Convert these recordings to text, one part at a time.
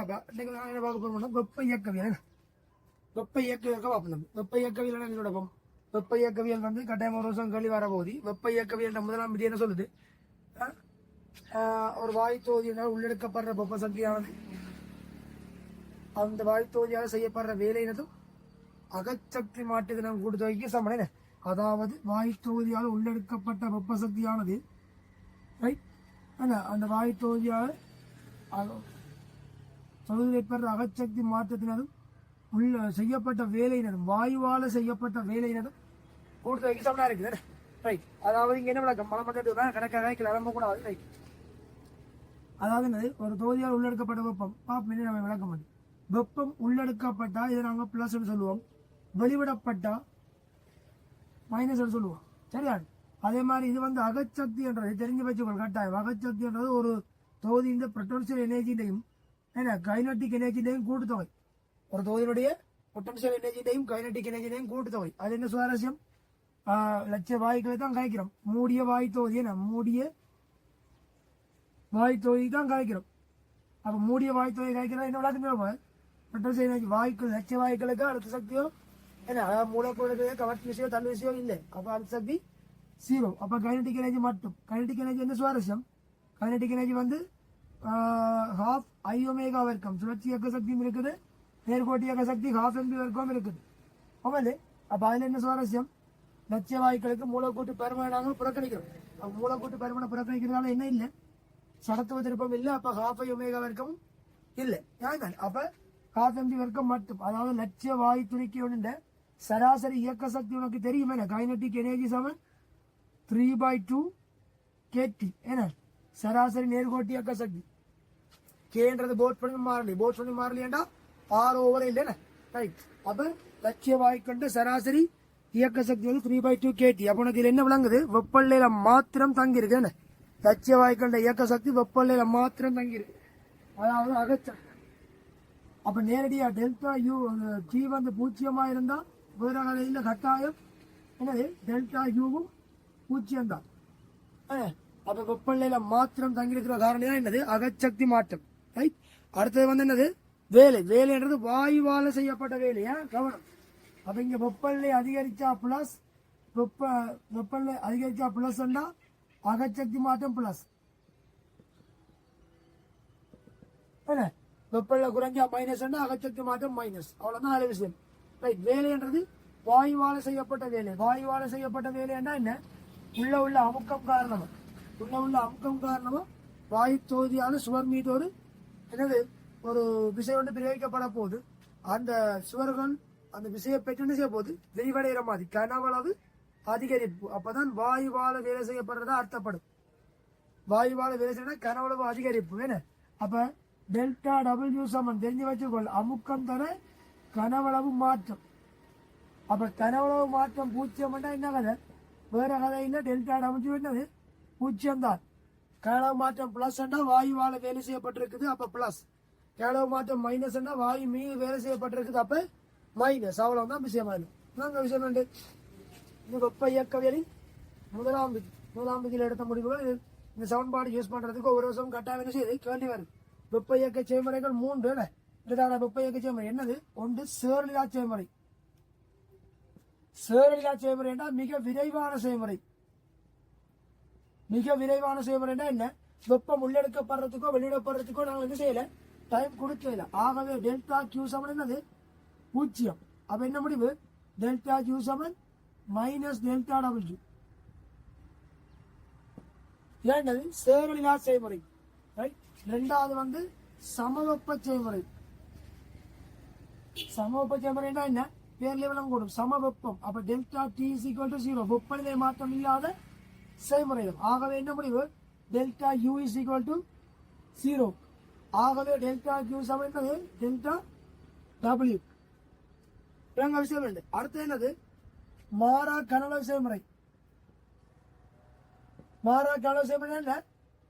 இன்னைக்கு நான் என்ன பார்க்க போறோம்னா வெப்ப இயக்கவியல். வெப்ப இயக்கவியல் பார்ப்போம். வெப்ப இயக்கவியல் என்னோட வெப்ப இயக்கவியல் வந்து கட்டாயம் ஒரு வருஷம் கல்வி வரப்போகுது. வெப்ப இயக்கவியல் முதலாம் விதி என்ன சொல்லுது? ஒரு வாயு தொகுதியினால் உள்ளெடுக்கப்படுற வெப்ப சக்தியானது அந்த வாயு தொகுதியால் செய்யப்படுற வேலையினதும் அகச்சக்தி மாற்றுதினம் கூட்டுத்தொகைக்கு சமன. அதாவது வாயு தொகுதியால் உள்ளெடுக்கப்பட்ட வெப்ப சக்தியானது அந்த வாயு தொகுதியால் தொகுதிப்படுற அகச்சக்தி மாற்றத்தினதும் உள்ள செய்யப்பட்ட வேலையினதும் வாயுவால செய்யப்பட்ட வேலையினதும் கூட்டுத்தொகைக்கு சமனா இருக்குது. ரைட். அதாவது இங்க என்ன விளக்கம் மழை மட்டும் கணக்காக கிளம்ப கூடாது. ரைட். அதாவது ஒரு தொகுதியால் உள்ளெடுக்கப்பட்ட வெப்பம் பாப்பா நம்ம விளக்க முடியும். வெப்பம் உள்ளெடுக்கப்பட்டா இதை நாங்கள் பிளஸ் சொல்லுவோம், வெளிவிடப்பட்டா மைனஸ் சொல்லுவோம். சரியா? அதே மாதிரி இது வந்து அகச்சக்தி என்றது தெரிஞ்சு வச்சுக்கோங்க கட்டாயம். அகச்சக்தி என்றது ஒரு தொகுதியின் பொட்டன்சியல் எனர்ஜியிலையும் கைனட்டிக் எனர்ஜியிலையும் கூட்டுத்தொகை. ஒரு தொகுதியினுடைய பொட்டன்சியல் எனர்ஜியிலையும் கைனட்டிக் எனர்ஜியிலையும் கூட்டுத்தொகை. அது என்ன சுவாரஸ்யம்? லட்ச வாயுக்களை தான் காய்க்கிறோம். மூடிய வாயு தொகுதியை மூடிய வாயு தொகுதி தான் காய்க்கிறோம். அப்ப மூடிய வாயு தொகுதி காய்க்கிறோம். என்ன விளக்கம்? பொட்டன்சியல் எனர்ஜி வாயுக்கள் லட்ச வாயுக்களுக்கு அடுத்த சக்தியோ என்ன மூலக்கூட கவர்ச்சி விஷயம் தன் விஷயம் இல்லை. அப்ப அடுத்த சக்தி 0. அப்ப கைனட்டிக் எனர்ஜி மட்டும். கைனட்டிக் எனர்ஜி என்ன சுவாரஸ்யம்? கைனட்டிக் எனர்ஜி வந்து ½ I ஒமேகா வர்க்கம் சுழற்சி இயக்க சக்தியும் இருக்குது, நேர்கோட்டு இயக்க சக்தி ½ mv வர்க்கம் இருக்குது. ஆமாலே. அப்ப அதுல என்ன சுவாரஸ்யம்? லட்ச வாயுக்களுக்கு மூலக்கூட்டு பருமனாக புறக்கணிக்கிறோம். மூலக்கூட்டு பருமனை புறக்கணிக்கிறதால என்ன இல்லை? சடத்துவ திருப்பம் இல்லை. அப்ப ½ I ஒமேகா வர்க்கம் இல்லை. அப்ப ½ mv வர்க்கம் மட்டும். அதாவது லட்ச வாயு துணிக்கு ஒன்று சராசரி இயக்க சக்தி உனக்கு தெரியுமே. கைனட்டிக் எனர்ஜி சமன் 3/2 kT. என்ன சராசரி நேர்கோட்டு இயக்க சக்தி கேன்றது போட் பண்ணி மாறலி. போட் பண்ணி மாறலியாண்டா R/L இல்லைன்னு. ரைட். அப்ப லட்சிய வாய்க்கொண்ட சராசரி இயக்க சக்தி வந்து 3/2 kT. அப்ப உனக்கு இதுல என்ன விளங்குது? வெப்பநிலையில மாத்திரம் தங்கி இருக்கு. என்ன லட்சிய வாய்க்கொண்ட இயக்க சக்தி வெப்பநிலையில மாத்திரம் தங்கி இருக்கு. அதாவது அகச்சக்தி. அப்ப நேரடியா டெல்டா யூ T வந்து 0 இருந்தா வேற கதையில கட்டாயம் என்னது டெல்டா யூவும் 0 தான். அப்ப வெப்பநிலையில மாத்திரம் தங்கியிருக்கிற காரணம் என்னது? அகச்சக்தி மாற்றம். ரைட். அடுத்தது வந்து என்னது? வேலை. வேலைன்றது வாயுவால செய்யப்பட்ட வேலையா கவனம். அப்ப இங்க வெப்பநிலை அதிகரிச்சா பிளஸ் வெப்பநிலை அதிகரிச்சா பிளஸ் அகச்சக்தி மாற்றம் பிளஸ். என்ன வெப்பநிலை குறைஞ்சா மைனஸ் அகச்சக்தி மாற்றம் மைனஸ். அவ்வளவுதான் நல்ல விஷயம். ரைட். வேலைன்றது வாயுவால செய்யப்பட்ட வேலை. வாயுவால செய்யப்பட்ட வேலை என்ன? உள்ள அமுக்கம் காரணமா வாயு தொகுதியான சுவர் மீது ஒரு என்னது ஒரு விசை ஒன்று பிரயோகிக்கப்பட போகுது. அந்த சுவர்கள் அந்த விசையை பெற்று செய்ய போது விரிவடைகிற மாதிரி கனவளவு அதிகரிப்பு. அப்பதான் வாயுவால வேலை செய்யப்படுறதா அர்த்தப்படும். வாயுவால வேலை செய்ய கனவளவு அதிகரிப்பு. என்ன அப்ப டெல்டா W சமன் தெரிஞ்சு வச்சுக்கொள். அமுக்கம் தர கனவளவு மாற்றம். அப்ப கனவளவு மாற்றம் 0 என்ன கதை? வேற கதை இல்லை. டெல்டா W என்னது? 0 தான். கனவளவு மாற்றம் பிளஸ் வாயுவால வேலை செய்யப்பட்டிருக்குது. அப்ப பிளஸ். கனவளவு மாற்றம் மைனஸ் வாயு மீது வேலை செய்யப்பட்டிருக்குது. அப்ப மைனஸ். அவ்வளவுதான் விஷயம். விஷயம் உண்டு. இந்த வெப்ப இயக்கவியலின் முதலாம் விதியில் எடுத்த முடிவுகள் இந்த சமன்பாடு யூஸ் பண்றதுக்கு ஒரு வருஷம் கட்டாயம் என்ன செய்யுது கேள்வி வருது. வெப்ப இயக்க செய்முறைகள் 3. இதுதான வெப்ப இயக்க செய்முறை என்னது? ஒன்று சேர்நிலா செய்முறை. சேர்நிலா செய்முறை என்றால் மிக விரைவான செய்முறை. மிக விரைவான செய்முறை என்ன? வெப்பம் உள்ளெடுக்கப்படுறதுக்கோ வெளியிடப்படுறதுக்கோ நாங்கள் என்ன செய்யல? டைம் கொடுக்கல. ஆகவே டெல்டா Q சமன் என்னது? 0. அப்ப என்ன முடிவு? டெல்டா Q சமன் மைனஸ் டெல்டா W. என்னது? சேர்நிலா செய்முறை. இரண்டாவது வந்து சமவெப்ப செய்முறை. சமவெப்ப செய்முறை என்ன? பேர்ல விளங்கணும். சமவெப்பம். அப்ப டெல்டா T = 0. வெப்பநிலை மாற்றம் இல்லாத செய்முறைகள். ஆகவே என்ன முடிவு? Delta U = 0. ஆகவே டெல்டா Q சமம் என்னது? Delta W. விஷயம் இல்லை. அடுத்து என்னது? மாறா கனளவு செய்முறை. மாறா கனளவு செய்முறை என்ன?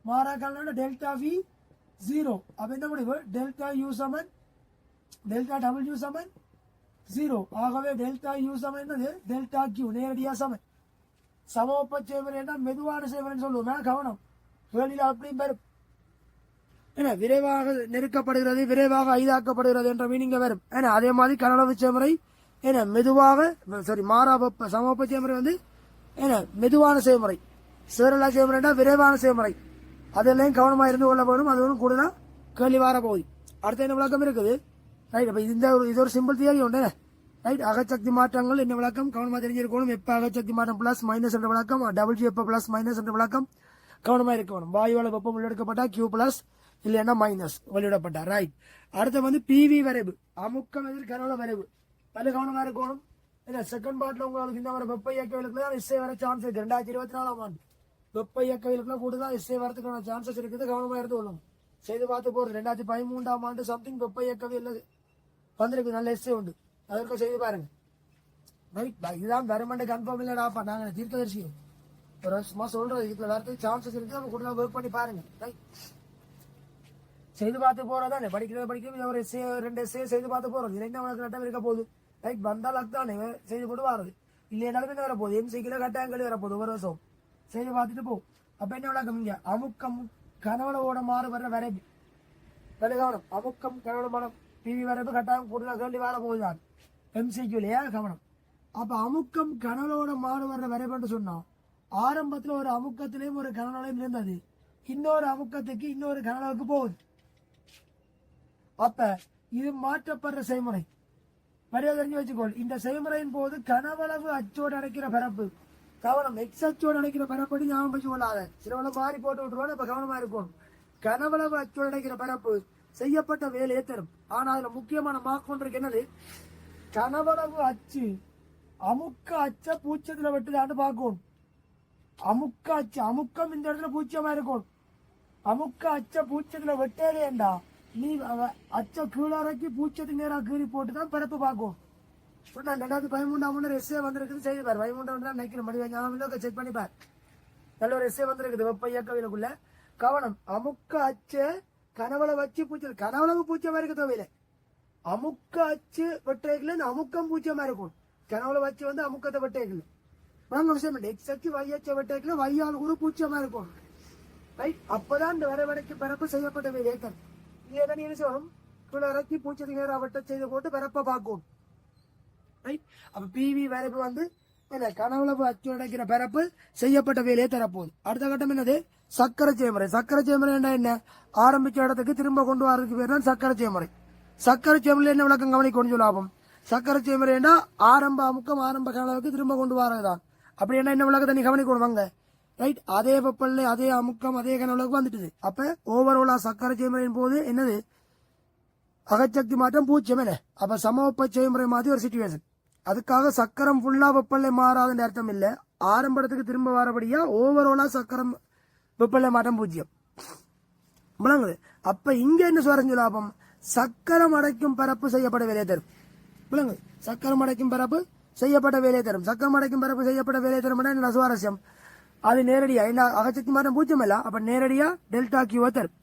மாறா கனளவு டெல்டா V 0. அப்ப என்ன முடிவு? டெல்டா U சமன் டெல்டா W சமன் 0. ஆகவே டெல்டா U சமன் என்னது? டெல்டா Q நேரடியா சமன். சமவெப்ப செய்முறை என்றால் மெதுவான செய்முறை சொல்லுவோம். கவனம். வெளியில அப்படியும் பெரும் ஏன்னா விரைவாக நெருக்கப்படுகிறது, விரைவாக ஐதாக்கப்படுகிறது என்ற மீனிங்க வரும். ஏன்னா அதே மாதிரி கனளவு செயல்முறை ஏன்னா மெதுவாக மாறா வெப்ப சமவெப்ப செயல்முறை வந்து ஏன்னா மெதுவான செயல்முறை, சேரலா செயல்முறைனா விரைவான செயல்முறை. அதெல்லாம் கவனமா இருந்து கொள்ள போகணும். அது ஒன்றும் கூடுதல் கேள்வி வார போகுது. அடுத்த என்ன விளக்கம் இருக்குது ரைட். அப்ப இது ஒரு சிம்பிள் தியரி உண்டு ரைட். அகச்சக்தி மாற்றங்கள் என்ன விளக்கம் கவனமா தெரிஞ்சிருக்கணும். வெப்ப அகச்சக்தி மாற்றம் பிளஸ் மைனஸ் என்ற விளக்கம், டபிள்யூ வெப்ப பிளஸ் மைனஸ் என்ற விளக்கம் கவனமா இருக்கணும். வாயுவால வெப்பம் உள்ளெடுக்கப்பட்டா கியூ பிளஸ் இல்லைன்னா மைனஸ் வெளியிடப்பட்டா ரைட். அடுத்த வந்து பிவி வரைவு, அமுக்கம் எதிர் கனவுல வரைவு, பல கவனமா இருக்கணும். செகண்ட் பார்ட்ல உங்களுக்கு இந்த மாதிரி வெப்ப இயக்கவியலுக்கு தான் எஸ்ஏ வர சான்ஸ் இருக்கு. 2024ஆம் ஆண்டு வெப்ப இயக்கவியலுக்குலாம் கூடுதல் எஸ்ஏ வரதுக்கான சான்சஸ் இருக்குது. கவனமா இருந்து கொள்ளும். செய்து பார்த்து போறது 2013ஆம் ஆண்டு சம்திங் வெப்ப இயக்கவியல் வந்திருக்கு, நல்ல எஸ்ஏ உண்டு. அதற்கு செய்து பாருங்க ரைட். இதுதான் கவர்மெண்ட் கன்ஃபார்ம் இல்லடாப்பா, நாங்க தீர்க்கதரிசி ஒரு சும்மா சொல்றது. இதுல வரதுக்கு சான்சஸ் இருக்கு, நம்ம கூட ஒர்க் பண்ணி பாருங்க ரைட். செய்து பார்த்து போறதானே படிக்கிறது ஒரு எஸ்ஏ 2 எஸ்ஏ செய்து பார்த்து போறது. இது என்ன உனக்கு நட்டம் இருக்க போகுது ரைட். வந்தால் அதுதானே செய்து போட்டு வாரது. இல்லைனாலும் என்ன வர போகுது, எம்சிக்கில கட்டாயங்கள் வர போகுது. ஒரு வருஷம் செய்து பார்த்துட்டு போ. அப்ப என்ன விளக்கம் இங்க அமுக்கம் கனவளவோட மாறு வர வரைவு கவனம். அமுக்கம் கனவளமான பிவி வரைவு கட்டாயம் கூடுதல் கேள்வி வார போகுதான் எம்சிக்கு இல்லையா கவனம். அப்ப அமுக்கம் கனவளோட மாறு வர்ற வரைவுன்னு சொன்னா ஆரம்பத்துல ஒரு அமுக்கத்திலையும் ஒரு கனவளையும் இருந்தது, இன்னொரு அமுக்கத்துக்கு இன்னொரு கனவளுக்கு போகுது. அப்ப இது மாற்றப்படுற செய்முறை மரியாதை தெரிஞ்சு வச்சுக்கோள். இந்த செய்முறையின் போது கனவளவு அச்சோடு அடைக்கிற பரப்பு கவனம், எக்ஸ் அச்சோடு அடைக்கிற பரப்படி ஞாபகம் வச்சு கொள்ளாத. சிலவள மாறி போட்டு விட்டுருவாங்க. இப்ப கவனமா இருக்கும். கனவளவு அச்சோடு அடைக்கிற பரப்பு செய்யப்பட்ட வேலையை தரும். ஆனா அதுல முக்கியமான மார்க் ஒன்றுக்கு என்னது, கனவளவு அச்சு அமுக்க அச்ச பூச்சத்துல வெட்டுதான்னு பார்க்கணும். அமுக்க அச்சு அமுக்கம் இந்த இடத்துல பூச்சியமா இருக்கும். அமுக்க அச்ச பூச்சத்துல வெட்டேண்டா நீ அச்ச கீழறக்கி பூச்சத்துக்கு நேரம் கீறி போட்டுதான் பரப்பு பார்க்கும். 2013ஆம் ஆண்டு எஸ்ஏ வந்திருக்குது, செய்து பார். 13 நினைக்கிற மணி ஞாபகம் செக் பண்ணி பார். நல்ல ஒரு எஸ்ஏ வந்திருக்குது வெப்ப இயக்கவியலுக்குள்ள. கவனம், அமுக்க அச்ச கனவளவு வச்சு பூச்சல், கனவளவு பூச்சியமா இருக்க தேவையில்லை. அமுக்க அச்சு வெட்டேக்கல அமுக்கம் பூச்சியமா இருக்கும். கனவளவு வச்சு வந்து அமுக்கத்தை வெட்டேக்கல வாங்க விஷயம் இல்லை. எக்ஸ் அச்சு வை அச்ச வெட்டேக்கல வையால் கூட பூச்சியமா இருக்கும் ரைட். அப்பதான் இந்த வரவடைக்கு பரப்பு செய்யப்பட்ட வேலை இல்லையா நீ என்ன செய்யணும், கீழே இறக்கி பூச்சத்துக்கு நேரம் வெட்ட செய்து போட்டு பரப்ப பார்க்கும் ரைட். அப்ப பிவி வரைப்பு வந்து என்ன கனவளவு அச்சு அடைக்கிற பரப்பு செய்யப்பட்ட வேலையை தரப்போகுது. அடுத்த கட்டம் என்னது, சக்கரை செயல்முறை. சக்கரை செயல்முறை என்ன, ஆரம்பிச்ச இடத்துக்கு திரும்ப கொண்டு வரதுக்கு பேர் தான் சக்கரை செயல்முறை. சக்கரை செயல்முறை என்ன விளக்கம் கவனிக்கணும் லாபம். சக்கரை செயல்முறை என்ன, ஆரம்ப அமுக்கம் ஆரம்ப கனவுக்கு திரும்ப கொண்டு வரதுதான். அப்படி என்ன விளக்கத்தை நீ கவனிக்கணும் வாங்க ரைட். அதே வெப்பல்ல அதே அமுக்கம் அதே கனவுக்கு வந்துட்டுது. அப்ப ஓவரோலா சக்கரை செயல்முறையின் போது என்னது, அகச்சக்தி மாற்றம் பூஜ்ஜியம் என்ன. அப்ப சமவெப்ப செயல்முறை மாதிரி ஒரு சிச்சுவேஷன். அதுக்காக சக்கரம் ஃபுல்லா வெப்பல்ல மாறாதுன்னு அர்த்தம் இல்ல. ஆரம்பத்துக்கு திரும்ப வரபடியா ஓவரோலா சக்கரம் வெப்பல்ல மாற்றம் பூஜ்ஜியம் விளங்குது. அப்ப இங்க என்ன சுவாரஞ்சு லாபம், சக்கரம் அடைக்கும் பரப்பு செய்யப்பட வேலையை தரும் விளங்குது. சக்கரம் அடைக்கும் பரப்பு செய்யப்பட்ட வேலையை தரும். சக்கரம் அடைக்கும் பரப்பு செய்யப்பட்ட வேலையை தரும் என்ன சுவாரஸ்யம், அது நேரடியா என்ன அகச்சக்தி மாற்றம் பூஜ்ஜியம் இல்ல. அப்ப நேரடியா டெல்டா கியூ தரும்.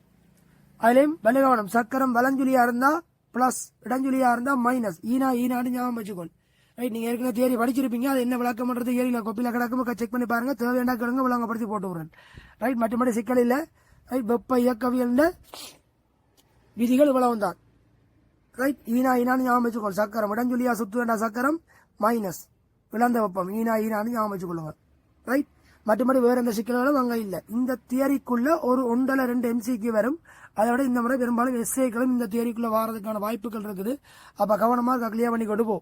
அதுலயும் வலுகவனம், சக்கரம் வலஞ்சுலியா இருந்தா பிளஸ், இடஞ்சுலியா இருந்தா மைனஸ். ஈனாடு ஞாபகம் வச்சுக்கோள் ரைட். நீங்க ஏற்கனவே தியரி படிச்சிருப்பீங்க. அது என்ன விளக்கம் பண்றது ஏரியில கொப்பில கிடக்கும் செக் பண்ணி பாருங்க. தேவையான கிழங்கு விளங்கப்படுத்தி போட்டு விடுறேன் ரைட். மற்றபடி சிக்கல் இல்ல ரைட். வெப்ப இயக்கவியல் விதிகள் இவ்வளவு தான் ரைட். ஈனான்னு ஞாபகம் வச்சுக்கோள். சக்கரம் இடஞ்சுலியா சுத்து வேண்டாம், சக்கரம் மைனஸ் விளந்த வெப்பம் ஈனான்னு ஞாபகம் வச்சுக்கொள்ளுங்க ரைட். மற்றபடி வேற எந்த சிக்கல்களும் அங்க இல்ல. இந்த தியரிக்குள்ள ஒரு 1-2 எம்சிக்கு வரும். அதோட இந்த முறை பெரும்பாலும் எஸ்ஏக்களும் இந்த தியரிக்குள்ள வாரதுக்கான வாய்ப்புகள் இருக்குது. அப்ப கவனமா கிளியர் பண்ணி கொண்டு போ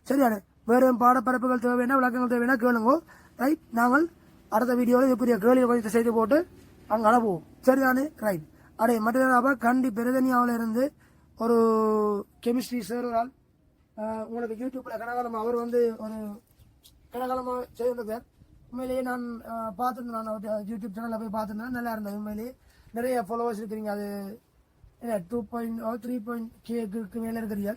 சரியான. வேற பாடப்பரப்புகள் தேவைன்னா விளக்கங்கள் தேவைன்னா கேளுங்க ரைட். நாங்கள் அடுத்த வீடியோவில் இதுக்குரிய கேள்வி பதிவு செய்து போட்டு அங்கே அனுப்புவோம் சரிதானே ரைட். அடைய மற்ற கண்டி பெருதனியாவில் இருந்து ஒரு கெமிஸ்ட்ரி சார் ஒரு ஆள் உங்களுக்கு யூடியூப்ல கனகாலம் அவர் வந்து ஒரு கனகாலமாக செய்திருந்தார். உண்மையிலேயே நான் பார்த்துருந்தேன். நான் அவர் யூடியூப் சேனலில் போய் பார்த்துருந்தேன். நல்லா இருந்தது. உண்மையிலேயே நிறைய ஃபாலோவர்ஸ் இருக்கிறீங்க. அது 2.3K மேலே இருக்கிறீங்க.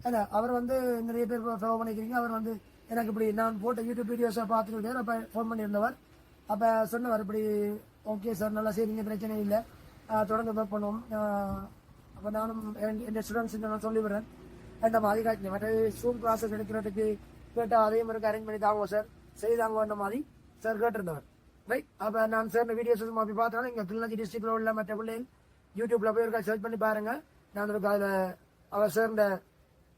இல்லை அவர் வந்து நிறைய பேர் ஃபாலோ பண்ணிக்கிறீங்க. அவர் வந்து எனக்கு இப்படி நான் போட்ட யூடியூப் வீடியோஸை பார்த்துருக்காரு. அப்போ ஃபோன் பண்ணியிருந்தவர். அப்போ சொன்னவர் இப்படி ஓகே சார் நல்லா சரிங்க பிரச்சனை இல்லை தொடர்ந்து ஒர்க் பண்ணுவோம். அப்போ நானும் என் ஸ்டூடெண்ட்ஸ் நான் சொல்லிவிடுறேன். அந்த மாதிரி காய்ச்சி மற்ற ஜூம் கிளாஸஸ் எடுக்கிறதுக்கு கேட்டால் அதே மாதிரி அரேஞ்ச் பண்ணி தாங்க சார் செய்தாங்க மாதிரி சார் கேட்டிருந்தவர் ரைட். அப்போ நான் சார் வீடியோஸ் அப்படி பார்த்தோன்னா இங்கே கிளிநொச்சி டிஸ்ட்ரிக்டில் உள்ள மற்ற பிள்ளைகள் யூடியூப்ல போய் இருக்கா சர்ச் பண்ணி பாருங்க. நான் ஒரு அதில் அவர் சேர்ந்த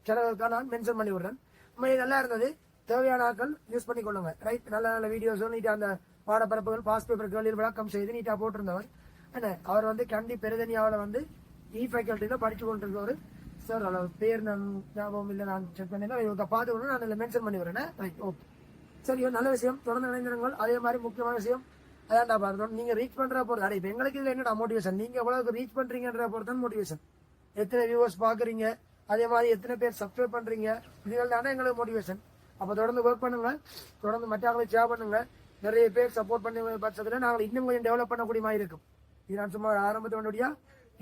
சேனலுக்காக நான் மென்ஷன் பண்ணி விடுறேன். உண்மையிலே நல்லா இருந்தது. தேவையான ஆட்கள் யூஸ் பண்ணி கொள்ளுங்க. ரைட், நல்ல நல்ல வீடியோஸ் நீட்டா அந்த பாடப்பரப்புகள் பாஸ் பேப்பர் கேள்வியில் விளக்கம் செய்து நீட்டா போட்டிருந்தவர். என்ன அவர் வந்து கண்டி பெருதனியாவில் வந்து ஃபேக்கல்ட்டியில படிச்சு கொண்டிருக்கவர் சார். அவர் பேர் நான் ஞாபகம் இல்லை, நான் செக் பண்ணேன். இவங்க பார்த்து நான் இதில் மென்ஷன் பண்ணி வரேன். ரைட், ஓகே, சரி, நல்ல விஷயம். தொடர்ந்து இணைந்திருங்கள். அதே மாதிரி முக்கியமான விஷயம் அதான் நான் பார்த்தோம், நீங்க ரீச் பண்ற பொறுத்து. இப்போ எங்களுக்கு இதுல என்னடா மோட்டிவேஷன், நீங்க எவ்வளவுக்கு ரீச் பண்றீங்கன்ற பொறுத்து தான் மோட்டிவேஷன். எத்தனை வியூவர்ஸ் பாக்குறீங்க, அதே மாதிரி எத்தனை பேர் சப்ஸ்கிரைப் பண்றீங்க, இதுகள் தானே எங்களுக்கு மோட்டிவேஷன். அப்ப தொடர்ந்து ஒர்க் பண்ணுங்க, தொடர்ந்து மற்றவங்களுக்கு ஷேர் பண்ணுங்க. நிறைய பேர் சப்போர்ட் பண்ணி பட்சத்துல நாங்கள் இன்னும் கொஞ்சம் டெவலப் பண்ணக்கூடிய மாதிரி இருக்கும். இது நான் சும்மா ஆரம்பத்தினுடைய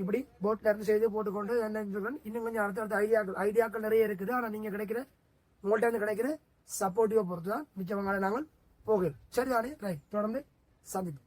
இப்படி போட்ல இருந்து செய்து போட்டுக்கொண்டு இன்னும் கொஞ்சம் அடுத்த ஐடியாக்கள் நிறைய இருக்குது. ஆனா நீங்க கிடைக்கிற உங்கள்கிட்ட இருந்து கிடைக்கிற சப்போர்ட்டிவா பொறுத்து தான் மிச்சவங்களை நாங்கள் போகிறோம். சரிதானே? ரைட், தொடர்ந்து சந்திப்போம்.